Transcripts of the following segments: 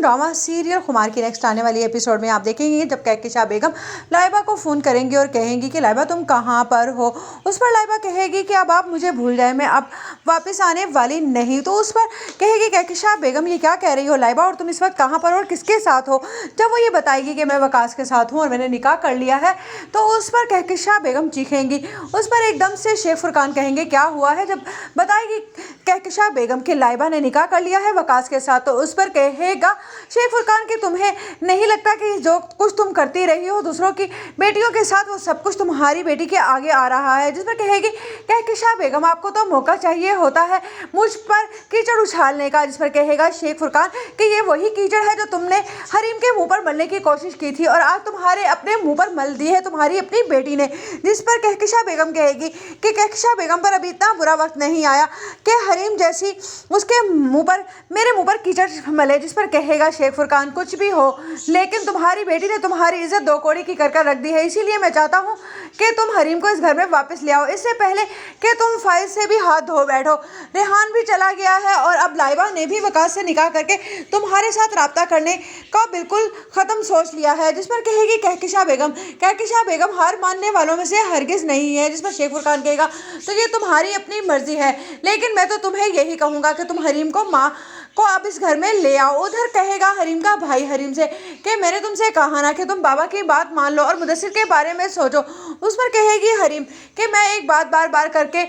Drama serial खुमार की next आने वाली एपिसोड में आप देखेंगे जब कहकशां बेगम लाइबा को फ़ोन करेंगी और कहेंगी कि लाइबा तुम कहाँ पर हो। उस पर लाइबा कहेगी कि अब आप मुझे भूल जाए, मैं अब वापस आने वाली नहीं। तो उस पर कहेगी कहकशां बेगम ये क्या कह रही हो लाइबा, और तुम इस वक्त कहाँ पर और किसके साथ हो। जब वो ये बताएगी कि मैं वकास के साथ हूँ और मैंने निकाह कर लिया है, तो उस पर कहकशां बेगम चीखेंगी। उस पर एकदम से शेख फुरकान कहेंगे क्या हुआ है। जब बताएगी कहकशां बेगम कि लाइबा ने निकाह कर लिया है वकास के साथ, तो उस पर कहेगा शेख फुरकान कि तुम्हें नहीं लगता कि जो कुछ तुम करती रही हो दूसरों की बेटियों के साथ, वो सब कुछ तुम्हारी बेटी के आगे आ रहा है। जिस पर कहेगी कहकशां बेगम आपको तो मौका चाहिए होता है मुझ पर कीचड़ उछालने का। जिस पर कहेगा शेख फुरकान कि ये वही कीचड़ है जो तुमने हरीम के मुंह पर मलने की कोशिश की थी और आज तुम्हारे अपने मुंह पर मल दी है तुम्हारी अपनी बेटी ने। जिस पर कहकशां बेगम कहेगी कि कहकशां बेगम पर अभी इतना बुरा वक्त नहीं आया कि हरीम जैसी उसके मुंह पर मेरे मुंह पर कीचड़ मले। जिस पर कहेगा शेख फुरकान कुछ भी हो, लेकिन तुम्हारी बेटी ने तुम्हारी इज्जत दो कौड़ी की कर रख दी है, इसीलिए मैं चाहता हूँ कि तुम हरीम को इस घर में वापस ले आओ, इससे पहले कि तुम फाइल से भी हाथ धो बैठो। रेहान भी चला गया है और अब लाइबा ने भी वकास से निकाह करके तुम्हारे साथ राब्ता करने का बिल्कुल ख़त्म सोच लिया है। जिस पर कहेगी कहकशां बेगम हार मानने वालों में से हरगिज़ नहीं है। जिस पर शेख फुरकान कहेगा तो ये तुम्हारी अपनी मर्जी है, लेकिन मैं तो तुम्हें यही कहूँगा कि तुम हरीम को माँ को अब इस घर में ले आओ। उधर कहेगा हरीम का भाई हरीम से कि मैंने तुमसे कहा ना कि तुम बाबा की बात मान लो और मुदस्सिर के बारे में सोचो। उस पर कहेगी हरीम कि मैं एक बात बार बार करके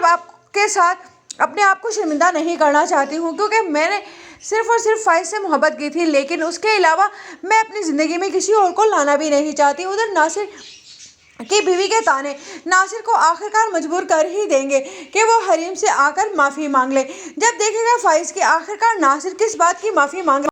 आपके साथ अपने आप को शर्मिंदा नहीं करना चाहती हूँ, क्योंकि मैंने सिर्फ और सिर्फ फाइज से मोहब्बत की थी, लेकिन उसके अलावा मैं अपनी ज़िंदगी में किसी और को लाना भी नहीं चाहती। उधर नासिर कि बीवी के ताने नासिर को आखिरकार मजबूर कर ही देंगे कि वो हरीम से आकर माफ़ी मांग ले। जब देखेगा फाइज कि आखिरकार नासिर किस बात की माफ़ी मांग